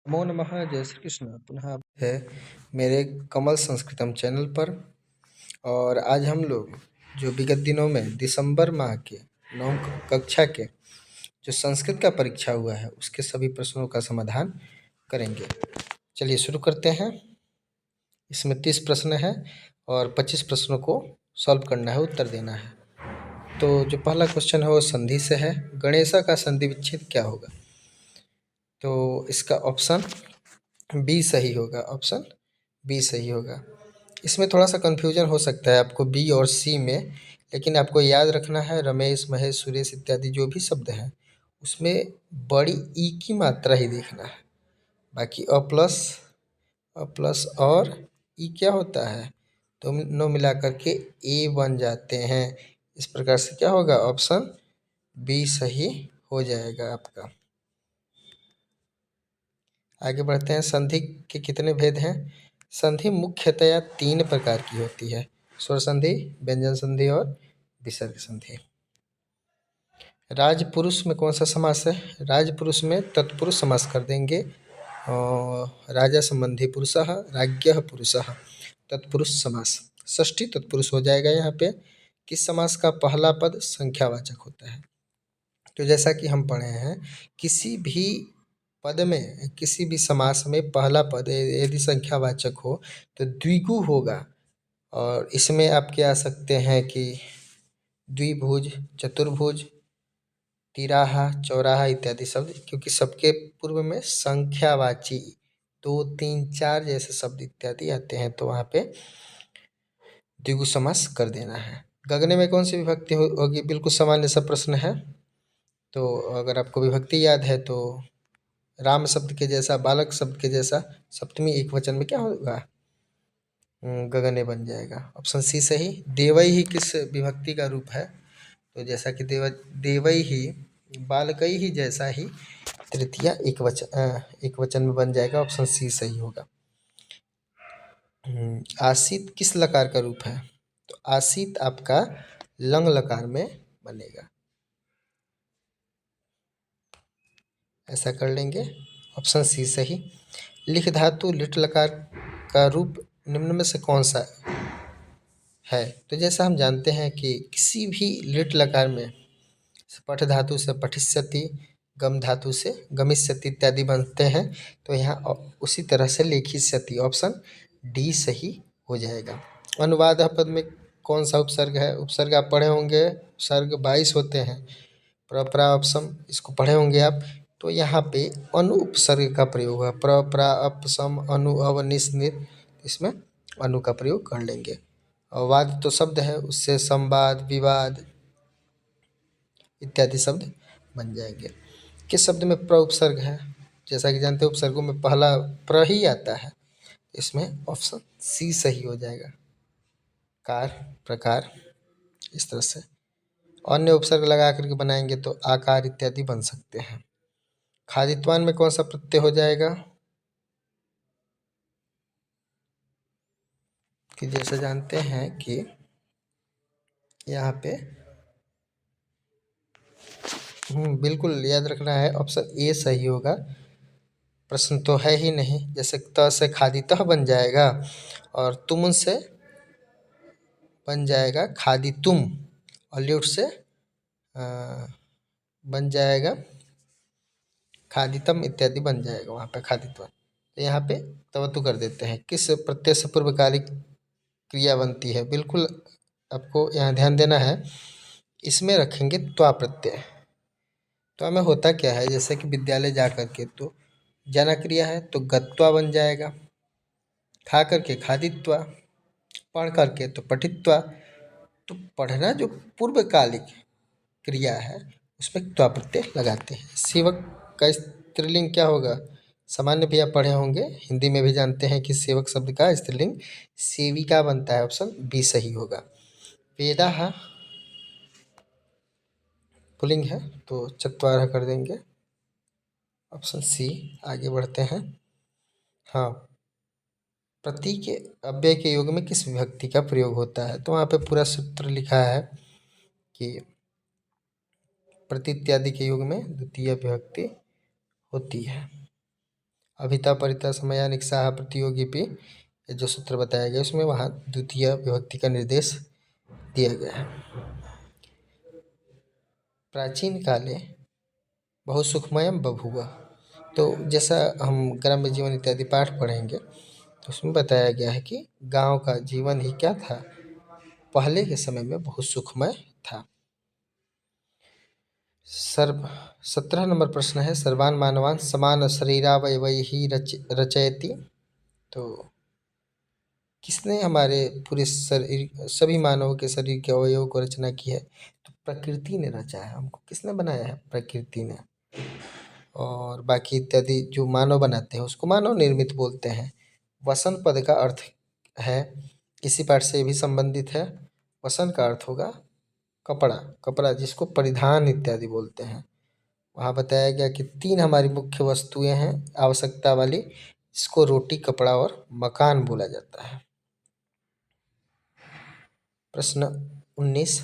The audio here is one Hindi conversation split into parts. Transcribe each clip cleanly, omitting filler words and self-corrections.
नमो नमः। जय श्री कृष्ण। पुनः है मेरे कमल संस्कृतम चैनल पर। और आज हम लोग जो विगत दिनों में दिसंबर माह के 9वीं कक्षा के जो संस्कृत का परीक्षा हुआ है उसके सभी प्रश्नों का समाधान करेंगे। चलिए शुरू करते हैं। इसमें 30 प्रश्न है और 25 प्रश्नों को सॉल्व करना है, उत्तर देना है। तो जो पहला क्वेश्चन है वो संधि से है। गणेशा का संधि विच्छेद क्या होगा? तो इसका ऑप्शन बी सही होगा। ऑप्शन बी सही होगा। इसमें थोड़ा सा कन्फ्यूजन हो सकता है आपको बी और सी में, लेकिन आपको याद रखना है रमेश, महेश, सुरेश इत्यादि जो भी शब्द हैं उसमें बड़ी ई की मात्रा ही देखना है। बाकी अ प्लस और ई क्या होता है तो दोनों मिला करके ए बन जाते हैं। इस प्रकार से क्या होगा? ऑप्शन बी सही हो जाएगा आपका। आगे बढ़ते हैं। संधि के कितने भेद हैं? संधि मुख्यतया 3 प्रकार की होती है: स्वर संधि, व्यंजन संधि और विसर्ग संधि। राजपुरुष में कौन सा समास है? राजपुरुष में तत्पुरुष समास कर देंगे। और राजा संबंधी पुरुषः, राज्ञः पुरुषः, तत्पुरुष समास। षष्ठी तत्पुरुष हो जाएगा यहाँ पे। किस समास का पहला पद संख्यावाचक होता है? तो जैसा कि हम पढ़े हैं, किसी भी पद में, किसी भी समास में पहला पद यदि संख्यावाचक हो तो द्विगु होगा। और इसमें आपके आ सकते हैं कि द्विभुज, चतुर्भुज, तिराहा, चौराहा इत्यादि शब्द, क्योंकि सबके पूर्व में संख्यावाची 2, 3, 4 जैसे शब्द इत्यादि आते हैं, तो वहाँ पे द्विगु समास कर देना है। गगने में कौन सी विभक्ति होगी? बिल्कुल सामान्य सा प्रश्न है। तो अगर आपको विभक्ति याद है तो राम शब्द के जैसा, बालक शब्द के जैसा सप्तमी एकवचन में क्या होगा? गगने बन जाएगा। ऑप्शन सी सही। देवई ही किस विभक्ति का रूप है? तो जैसा कि देवई ही, बालकई ही जैसा ही तृतीया एक वचन में बन जाएगा। ऑप्शन सी सही होगा। आसित किस लकार का रूप है? तो आसित आपका लंग लकार में बनेगा। ऐसा कर लेंगे। ऑप्शन सी सही। लिख धातु लिट लकार का रूप निम्न में से कौन सा है? तो जैसा हम जानते हैं कि किसी भी लिट लकार में पठ धातु से पठिष्यति, गम धातु से गमिष्यति इत्यादि बनते हैं, तो यहाँ उसी तरह से लेखिष्यति। ऑप्शन डी सही हो जाएगा। अनुवाद पद में कौन सा उपसर्ग है? उपसर्ग आप पढ़े होंगे, उपसर्ग 22 होते हैं। प्र अपसम इसको पढ़े होंगे आप। तो यहाँ पे अनु उपसर्ग का प्रयोग हुआ। प्र अपसम अनु अव निस निर, इसमें अनु का प्रयोग कर लेंगे। और वाद तो शब्द है, उससे संवाद, विवाद इत्यादि शब्द बन जाएंगे। किस शब्द में प्र उपसर्ग है? जैसा कि जानते हैं उपसर्गों में पहला प्र ही आता है। इसमें ऑप्शन सी सही हो जाएगा। कार, प्रकार, इस तरह से अन्य उपसर्ग लगा करके बनाएंगे तो आकार इत्यादि बन सकते हैं। खादित्वान में कौन सा प्रत्यय हो जाएगा? कि जैसे जानते हैं कि यहाँ पे बिल्कुल याद रखना है। ऑप्शन ए सही होगा। प्रश्न तो है ही नहीं। जैसे त से खादितः बन जाएगा और तुम से बन जाएगा खादितुम, और ल्यूट से बन जाएगा खादितम इत्यादि बन जाएगा वहाँ पे खादित्व। तो यहाँ पे तवतु कर देते हैं। किस प्रत्यय से पूर्वकालिक क्रिया बनती है? बिल्कुल आपको यहाँ ध्यान देना है। इसमें रखेंगे त्वा प्रत्यय। त्वा में होता क्या है? जैसे कि विद्यालय जा करके तो जाना क्रिया है तो गत्वा बन जाएगा। खा करके खादित्वा, पढ़ करके तो पठित्वा। तो पढ़ना जो पूर्वकालिक क्रिया है उसमें त्वा प्रत्यय लगाते हैं। सेवक का स्त्रीलिंग क्या होगा? सामान्य भी आप पढ़े होंगे, हिंदी में भी जानते हैं कि सेवक शब्द का स्त्रीलिंग सेविका बनता है। ऑप्शन बी सही होगा। वेदाः पुल्लिंग है तो चत्वारः कर देंगे। Option C. आगे बढ़ते हैं। हाँ, प्रति के अव्यय के योग में किस विभक्ति का प्रयोग होता है? तो वहाँ पे पूरा सूत्र लिखा है कि प्रति इत्यादि के योग में द्वितीय विभक्ति होती है। अभिता परिता समया निक्साह प्रतियोगी पे ये जो सूत्र बताया गया उसमें वहाँ द्वितीय विभक्ति का निर्देश दिया गया है। प्राचीन काले बहु सुखमयम बभूव। तो जैसा हम ग्राम्य जीवन इत्यादि पाठ पढ़ेंगे तो उसमें बताया गया है कि गांव का जीवन ही क्या था, पहले के समय में बहुत सुखमय था। सर्व 17 नंबर प्रश्न है, सर्वान मानवान समान शरीरावयवैहि रचयति। तो किसने हमारे पूरे शरीर सभी मानवों के शरीर के अवयवों को रचना की है? तो प्रकृति ने रचा है, हमको किसने बनाया है? प्रकृति ने। और बाकी इत्यादि जो मानव बनाते हैं उसको मानव निर्मित बोलते हैं। वसन पद का अर्थ है, किसी पाठ से भी संबंधित है। वसन का अर्थ होगा कपड़ा, कपड़ा जिसको परिधान इत्यादि बोलते हैं। वहाँ बताया गया कि 3 हमारी मुख्य वस्तुएं हैं आवश्यकता वाली, इसको रोटी, कपड़ा और मकान बोला जाता है। प्रश्न 19,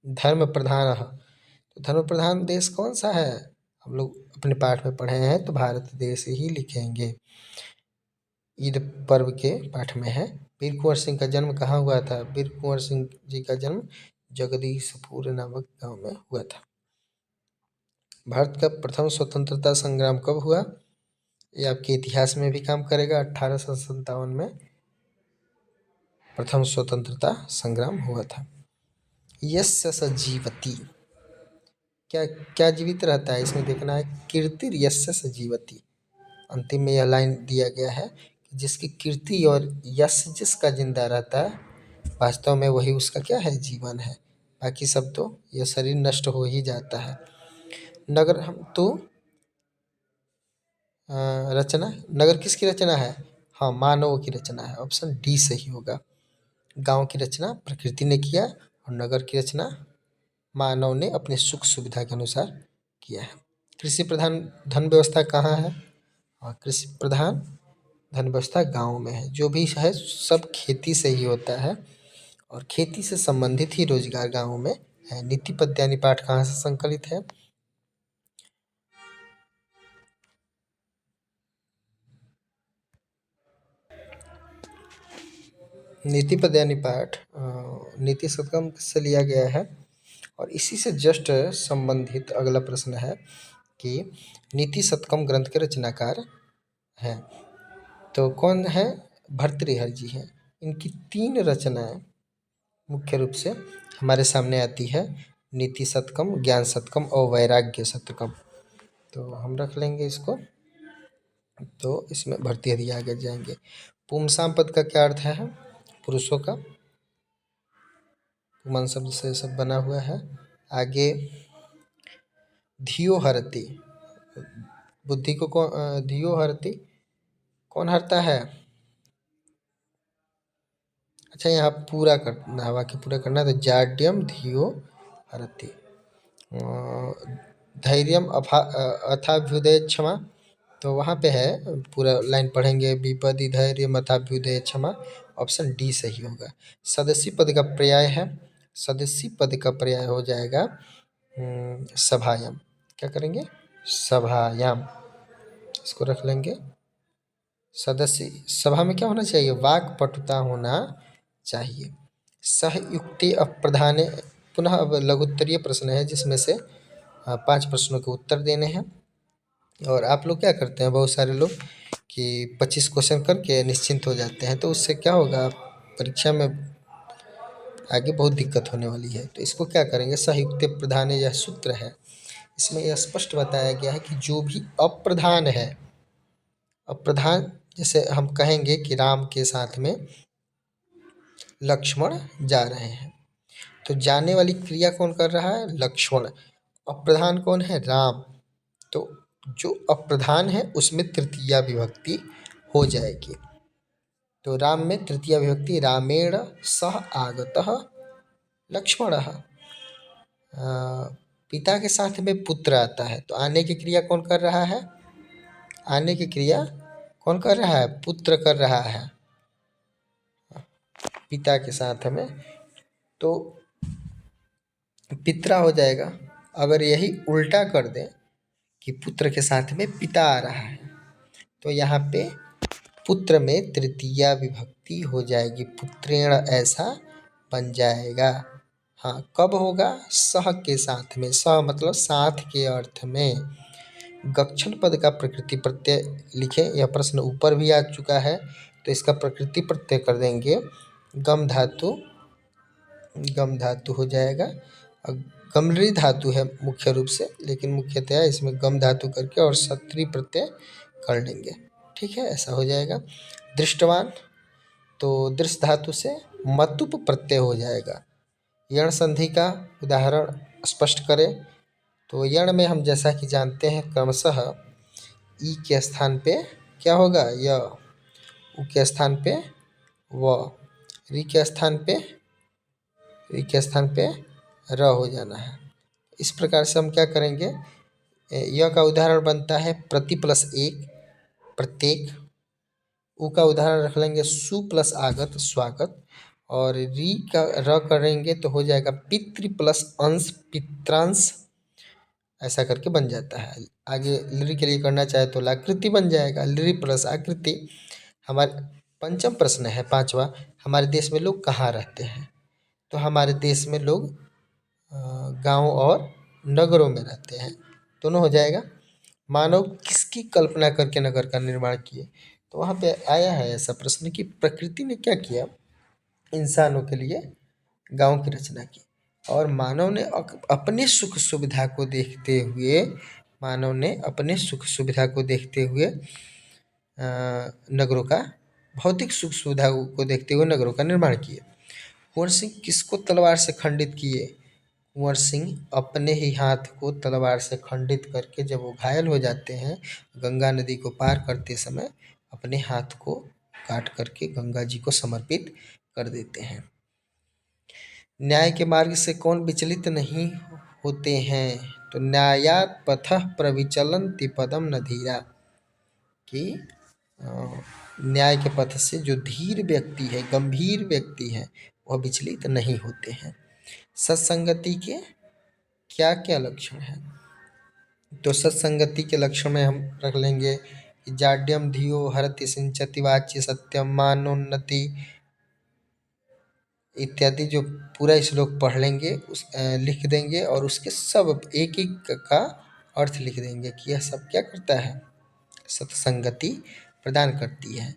धर्म प्रधान। तो धर्म प्रधान देश कौन सा है? हम लोग अपने पाठ में पढ़े हैं तो भारत देश ही लिखेंगे। ईद पर्व के पाठ में है। वीर कुंवर सिंह का जन्म कहाँ हुआ था? वीर कुंवर सिंह जी का जन्म जगदीशपुर नामक गांव में हुआ था। भारत का प्रथम स्वतंत्रता संग्राम कब हुआ? ये आपके इतिहास में भी काम करेगा। 1857 में प्रथम स्वतंत्रता संग्राम हुआ था। यस्य स जीवति, क्या क्या जीवित रहता है? इसमें देखना है कीर्तिर यस्य स जीवति। अंतिम में यह लाइन दिया गया है कि जिसकी कीर्ति और यश जिसका जिंदा रहता है वास्तव में वही उसका क्या है? जीवन है। बाकी सब तो यह शरीर नष्ट हो ही जाता है। नगर हम तो रचना, नगर किसकी रचना है? हाँ, मानव की रचना है। ऑप्शन डी सही होगा। गांव की रचना प्रकृति ने किया और नगर की रचना मानव ने अपने सुख सुविधा के अनुसार किया है। कृषि प्रधान धन व्यवस्था कहाँ है? और कृषि प्रधान धन व्यवस्था गाँव में है। जो भी है सब खेती से ही होता है और खेती से संबंधित ही रोजगार गाँव में है। नीति पद्यानि पाठ कहाँ से संकलित है? नीति पद्यानि पाठ नीति शतकम से लिया गया है और इसी से जस्ट संबंधित अगला प्रश्न है कि नीति शतकम ग्रंथ के रचनाकार हैं तो कौन है? भर्तृहरि जी हैं। इनकी 3 रचनाएं मुख्य रूप से हमारे सामने आती है, नीति शतकम, ज्ञान शतकम और वैराग्य शतकम। तो हम रख लेंगे इसको, तो इसमें भर्तृहरि आगे जाएंगे। पुंसाम पद का क्या अर्थ है? पुरुषों का। पुमन शब्द से सब बना हुआ है। आगे धियो हरति, बुद्धि को कौन धियो हरति कौन हरता है? अच्छा, यहाँ पूरा करना है, वाक्य पूरा करना है। तो जाड्यम धियो हरति, धैर्यम अथाभ्युदय क्षमा। तो वहाँ पे है, पूरा लाइन पढ़ेंगे। विपदि धैर्यम अथाभ्युदय क्षमा, ऑप्शन डी सही होगा। सदस्य पद का पर्याय है, सदस्य पद का पर्याय हो जाएगा सभायाम। क्या करेंगे? सभायाम, इसको रख लेंगे। सदस्य सभा में क्या होना चाहिए? वाक पटुता होना चाहिए। सहयुक्ति अप्रधाने, पुनः अब लघुत्तरीय प्रश्न है जिसमें से 5 प्रश्नों के उत्तर देने हैं। और आप लोग क्या करते हैं, बहुत सारे लोग कि 25 क्वेश्चन करके निश्चिंत हो जाते हैं, तो उससे क्या होगा? परीक्षा में आगे बहुत दिक्कत होने वाली है। तो इसको क्या करेंगे? सहयुक्त प्रधान यह सूत्र है, इसमें यह स्पष्ट बताया गया है कि जो भी अप्रधान है, अप्रधान जैसे हम कहेंगे कि राम के साथ में लक्ष्मण जा रहे हैं, तो जाने वाली क्रिया कौन कर रहा है? लक्ष्मण। अप्रधान कौन है? राम। तो जो अप्रधान है उसमें तृतीया विभक्ति हो जाएगी। तो राम में तृतीया विभक्ति, रामेण सह आगतः लक्ष्मणः। पिता के साथ में पुत्र आता है, तो आने की क्रिया कौन कर रहा है? आने की क्रिया कौन कर रहा है? पुत्र कर रहा है पिता के साथ में, तो पित्रा हो जाएगा। अगर यही उल्टा कर दें कि पुत्र के साथ में पिता आ रहा है, तो यहाँ पे पुत्र में तृतीया विभक्ति हो जाएगी, पुत्रेण ऐसा बन जाएगा। हाँ, कब होगा? सह के साथ में, सह मतलब साथ के अर्थ में। गक्षण पद का प्रकृति प्रत्यय लिखें, यह प्रश्न ऊपर भी आ चुका है, तो इसका प्रकृति प्रत्यय कर देंगे गम धातु, गम धातु हो जाएगा। और गमरी धातु है मुख्य रूप से, लेकिन मुख्यतया इसमें गम धातु करके और सत्री प्रत्यय कर लेंगे, ठीक है, ऐसा हो जाएगा। दृष्टवान, तो दृष्ट धातु से मतुप प्रत्यय हो जाएगा। यण संधि का उदाहरण स्पष्ट करें, तो यण में हम जैसा कि जानते हैं क्रमशः ई के स्थान पे क्या होगा? य, उ के स्थान पे व, री के स्थान पे, री के स्थान पे र हो जाना है। इस प्रकार से हम क्या करेंगे? य का उदाहरण बनता है प्रति प्लस एक, प्रत्येक। उ का उदाहरण रख लेंगे सु प्लस आगत, स्वागत। और री का र करेंगे तो हो जाएगा पितृ प्लस अंश, पित्रांश। ऐसा करके बन जाता है। आगे लिरि के लिए करना चाहे तो लाकृति बन जाएगा, लिरि प्लस आकृति। हमारे पंचम प्रश्न है, पांचवा, हमारे देश में लोग कहाँ रहते हैं? तो हमारे देश में लोग गांव और नगरों में रहते हैं, दोनों हो जाएगा। मानव किसकी कल्पना करके नगर का निर्माण किए? तो वहाँ पे आया है ऐसा प्रश्न कि प्रकृति ने क्या किया, इंसानों के लिए गांव की रचना की, और मानव ने अपने सुख सुविधा को देखते हुए, मानव ने अपने सुख सुविधा को देखते हुए नगरों का, भौतिक सुख सुविधा को देखते हुए नगरों का निर्माण किए। कुंवर सिंह किसको तलवार से खंडित किए? कुंवर सिंह अपने ही हाथ को तलवार से खंडित करके, जब वो घायल हो जाते हैं गंगा नदी को पार करते समय, अपने हाथ को काट करके गंगा जी को समर्पित कर देते हैं। न्याय के मार्ग से कौन विचलित नहीं होते हैं? तो न्यायात पथः प्रविचलन्ति पदम न धीरा, कि न्याय के पथ से जो धीर व्यक्ति है, गंभीर व्यक्ति है, वह विचलित नहीं होते हैं। सत्संगति के क्या क्या लक्षण हैं? तो सत्संगति के लक्षण में हम रख लेंगे कि जाड्यम धियो हरति सिंचति वाच्य सत्यम मानोन्नति इत्यादि। जो पूरा श्लोक पढ़ लेंगे, उस लिख देंगे, और उसके सब एक एक का अर्थ लिख देंगे कि यह सब क्या करता है, सत्संगति प्रदान करती है।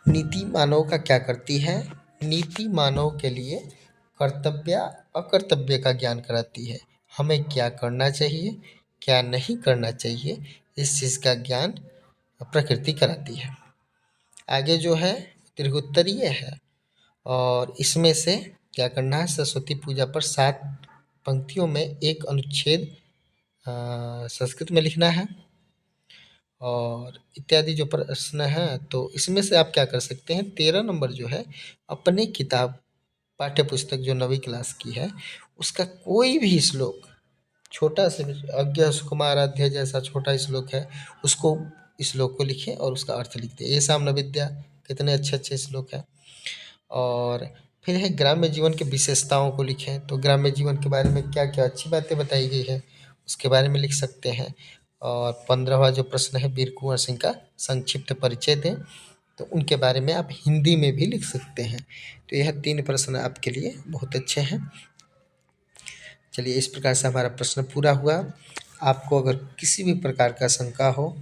नीति मानव का क्या करती है? नीति मानव के लिए कर्तव्य अकर्तव्य का ज्ञान कराती है। हमें क्या करना चाहिए, क्या नहीं करना चाहिए, इस चीज़ का ज्ञान प्रकृति कराती है। आगे जो है दीर्घोत्तरीय है, और इसमें से क्या करना है, सरस्वती पूजा पर 7 पंक्तियों में एक अनुच्छेद संस्कृत में लिखना है, और इत्यादि जो प्रश्न है, तो इसमें से आप क्या कर सकते हैं, 13 नंबर जो है अपने किताब पाठ्य पुस्तक जो 9वीं क्लास की है, उसका कोई भी श्लोक, छोटा से अज्ञ सुकुमाराध्याय जैसा छोटा श्लोक है, उसको, श्लोक को लिखें और उसका अर्थ लिख दें। ये सामने विद्या, कितने अच्छे अच्छे श्लोक है। और फिर है ग्राम्य जीवन की विशेषताओं को लिखें, तो ग्राम्य जीवन के बारे में क्या क्या अच्छी बातें बताई गई है, उसके बारे में लिख सकते हैं। और 15वां जो प्रश्न है वीर कुंवर सिंह का संक्षिप्त परिचय दें, तो उनके बारे में आप हिंदी में भी लिख सकते हैं। तो यह 3 प्रश्न आपके लिए बहुत अच्छे हैं। चलिए, इस प्रकार से हमारा प्रश्न पूरा हुआ। आपको अगर किसी भी प्रकार का शंका हो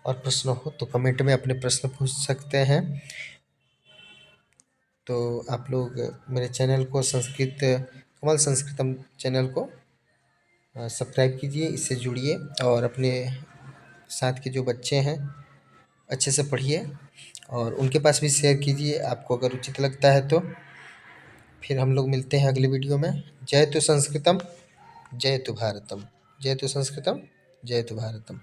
और प्रश्न हो तो कमेंट में अपने प्रश्न पूछ सकते हैं। तो आप लोग मेरे चैनल को, संस्कृत कमल संस्कृतम चैनल को सब्सक्राइब कीजिए, इससे जुड़िए, और अपने साथ के जो बच्चे हैं अच्छे से पढ़िए और उनके पास भी शेयर कीजिए, आपको अगर उचित लगता है तो। फिर हम लोग मिलते हैं अगली वीडियो में। जय तु संस्कृतम, जय तु भारतम, जय तु संस्कृतम, जय तु भारतम।